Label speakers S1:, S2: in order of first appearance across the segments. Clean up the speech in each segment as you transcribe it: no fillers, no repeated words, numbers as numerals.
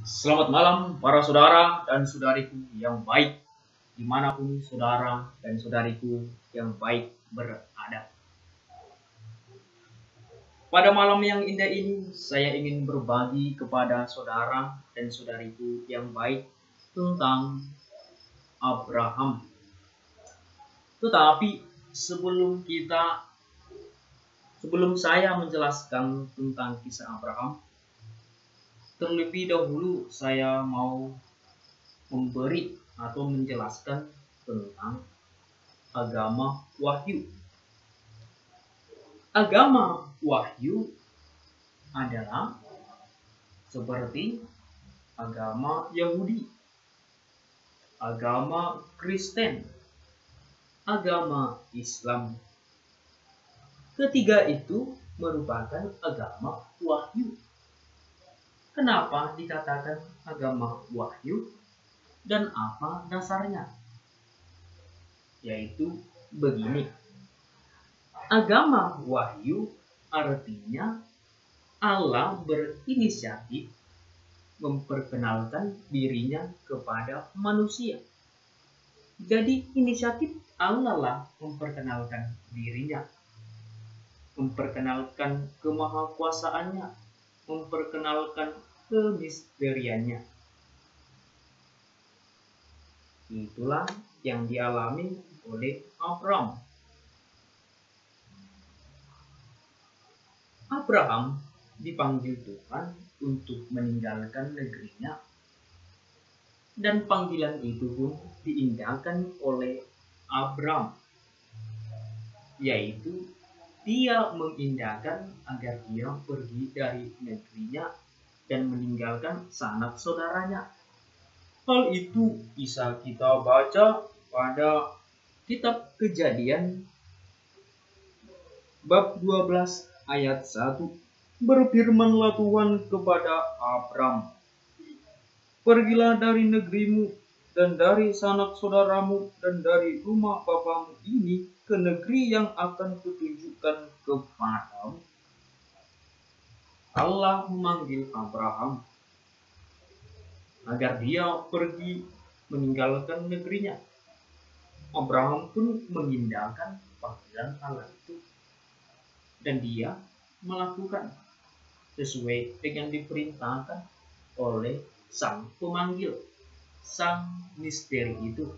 S1: Selamat malam para saudara dan saudariku yang baik, dimanapun saudara dan saudariku yang baik berada. Pada malam yang indah ini, saya ingin berbagi kepada saudara dan saudariku yang baik tentang Abraham. Tetapi sebelum saya menjelaskan tentang kisah Abraham, terlebih dahulu saya mau memberi atau menjelaskan tentang agama Wahyu. Agama Wahyu adalah seperti agama Yahudi, agama Kristen, agama Islam. Ketiga itu merupakan agama Wahyu. Kenapa dikatakan agama Wahyu dan apa dasarnya? Yaitu begini. Agama Wahyu artinya Allah berinisiatif memperkenalkan dirinya kepada manusia. Jadi inisiatif Allah lah memperkenalkan dirinya, memperkenalkan kemahakuasaannya, memperkenalkan kemisteriannya. Itulah yang dialami oleh Abraham. Abraham dipanggil Tuhan untuk meninggalkan negerinya, dan panggilan itu pun diindahkan oleh Abraham, yaitu dia mengindahkan agar dia pergi dari negerinya dan meninggalkan sanak saudaranya. Hal itu bisa kita baca pada kitab Kejadian bab 12 ayat 1. Berfirmanlah Tuhan kepada Abram, "Pergilah dari negerimu dan dari sanak saudaramu dan dari rumah bapamu ini ke negeri yang akan kutunjukkan kepadamu." Allah memanggil Abraham agar dia pergi meninggalkan negerinya. Abraham pun mengindahkan panggilan Allah itu, dan dia melakukan sesuai dengan diperintahkan oleh sang pemanggil, sang misteri itu.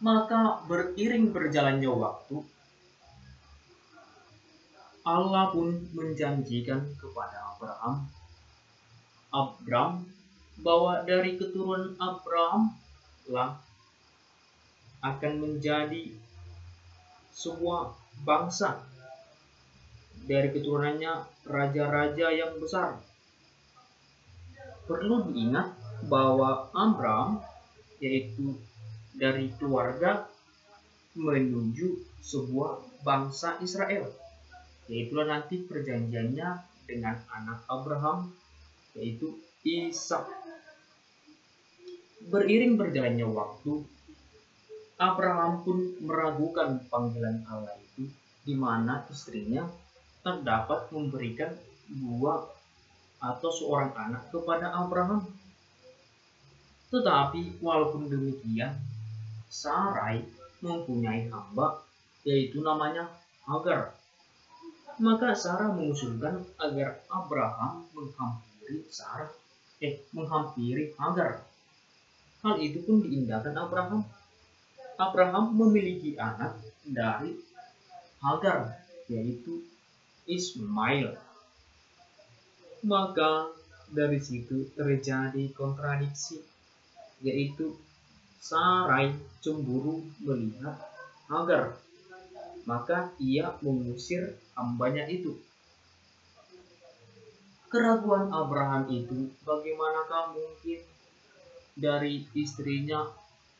S1: Maka beriring berjalannya waktu, Allah pun menjanjikan kepada Abram bahwa dari keturunan Abraham lah akan menjadi sebuah bangsa. Dari keturunannya raja-raja yang besar. Perlu diingat bahwa Abraham yaitu dari keluarga menuju sebuah bangsa Israel. Yaitulah nanti perjanjiannya dengan anak Abraham, yaitu Ishak. Beriring berjalannya waktu, Abraham pun meragukan panggilan Allah itu, di mana istrinya tak dapat memberikan buah atau seorang anak kepada Abraham. Tetapi walaupun demikian, Sarai mempunyai hamba, yaitu namanya Hagar. Maka Sarah mengusulkan agar Abraham menghampiri Hagar. Hal itu pun diindahkan Abraham. Abraham memiliki anak dari Hagar, yaitu Ismail. Maka dari situ terjadi kontradiksi, yaitu Sarai cemburu melihat Hagar. Maka ia mengusir hambanya itu. Keraguan Abraham itu, bagaimanakah mungkin dari istrinya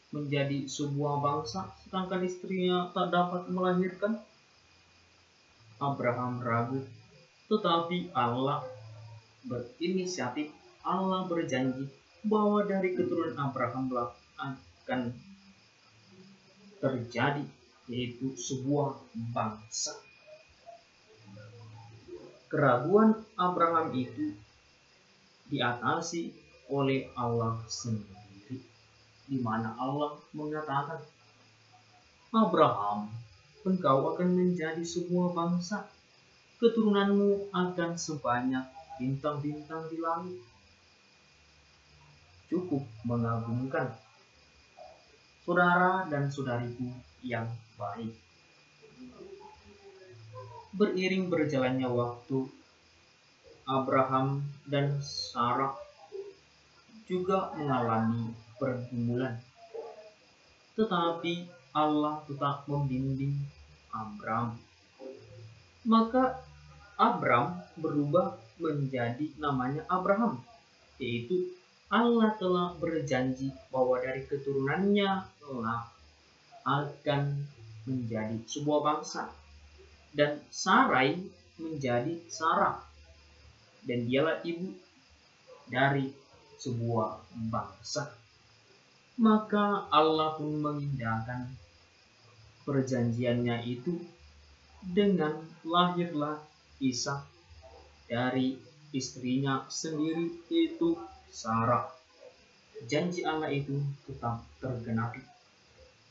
S1: menjadi sebuah bangsa, sedangkan istrinya tak dapat melahirkan? Abraham ragu, tetapi Allah berinisiatif. Allah berjanji bahwa dari keturunan Abraham akan terjadi, yaitu sebuah bangsa. Keraguan Abraham itu diatasi oleh Allah sendiri, di mana Allah mengatakan, Abraham, engkau akan menjadi sebuah bangsa, keturunanmu akan sebanyak bintang-bintang di langit. Cukup mengagumkan. Saudara dan saudariku yang baik, beriring berjalannya waktu, Abraham dan Sarah juga mengalami pergumulan. Tetapi Allah tetap membimbing Abram. Maka Abram berubah menjadi namanya Abraham, yaitu Allah telah berjanji bahwa dari keturunannya telah akan menjadi sebuah bangsa. Dan Sarai menjadi Sarah, dan dialah ibu dari sebuah bangsa. Maka Allah pun mengindahkan perjanjiannya itu dengan lahirlah Ishak dari istrinya sendiri, itu Sarah. Janji Allah itu tetap tergenapi.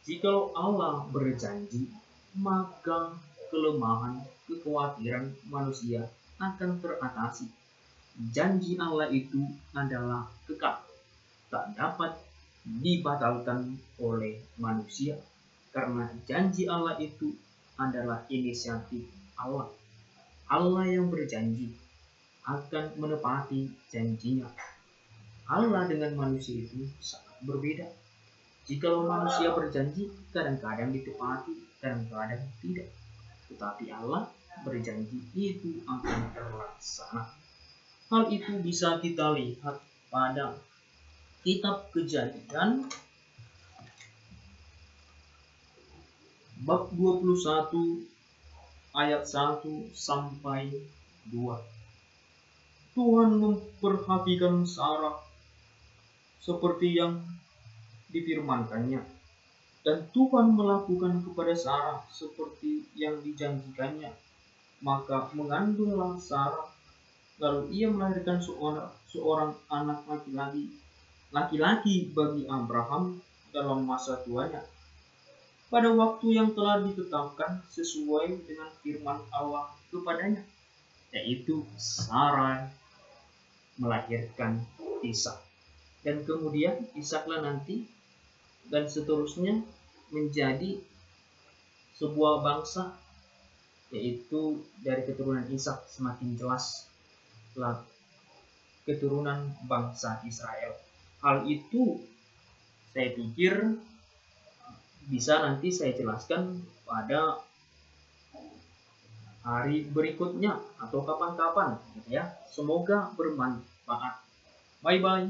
S1: Jikalau Allah berjanji, maka kelemahan, kekhawatiran manusia akan teratasi. Janji Allah itu adalah kekal, tak dapat dibatalkan oleh manusia, karena janji Allah itu adalah inisiatif Allah. Allah yang berjanji akan menepati janjinya. Allah dengan manusia itu sangat berbeda. Jikalau manusia berjanji, kadang-kadang ditepati, kadang-kadang tidak. Tetapi Allah berjanji itu akan terlaksana. Hal itu bisa kita lihat pada kitab Kejadian bab 21 ayat 1 sampai 2. Tuhan memperhatikan Sarah seperti yang difirmankannya, dan Tuhan melakukan kepada Sarah seperti yang dijanjikannya. Maka mengandunglah Sarah, lalu ia melahirkan seorang anak laki-laki bagi Abraham dalam masa tuanya, pada waktu yang telah ditetapkan sesuai dengan firman Allah kepadanya, yaitu Sarah melahirkan Ishak. Dan kemudian Ishaklah nanti dan seterusnya menjadi sebuah bangsa, yaitu dari keturunan Ishak semakin jelas keturunan bangsa Israel. Hal itu saya pikir bisa nanti saya jelaskan pada hari berikutnya atau kapan-kapan, ya. Semoga bermanfaat. Bye bye.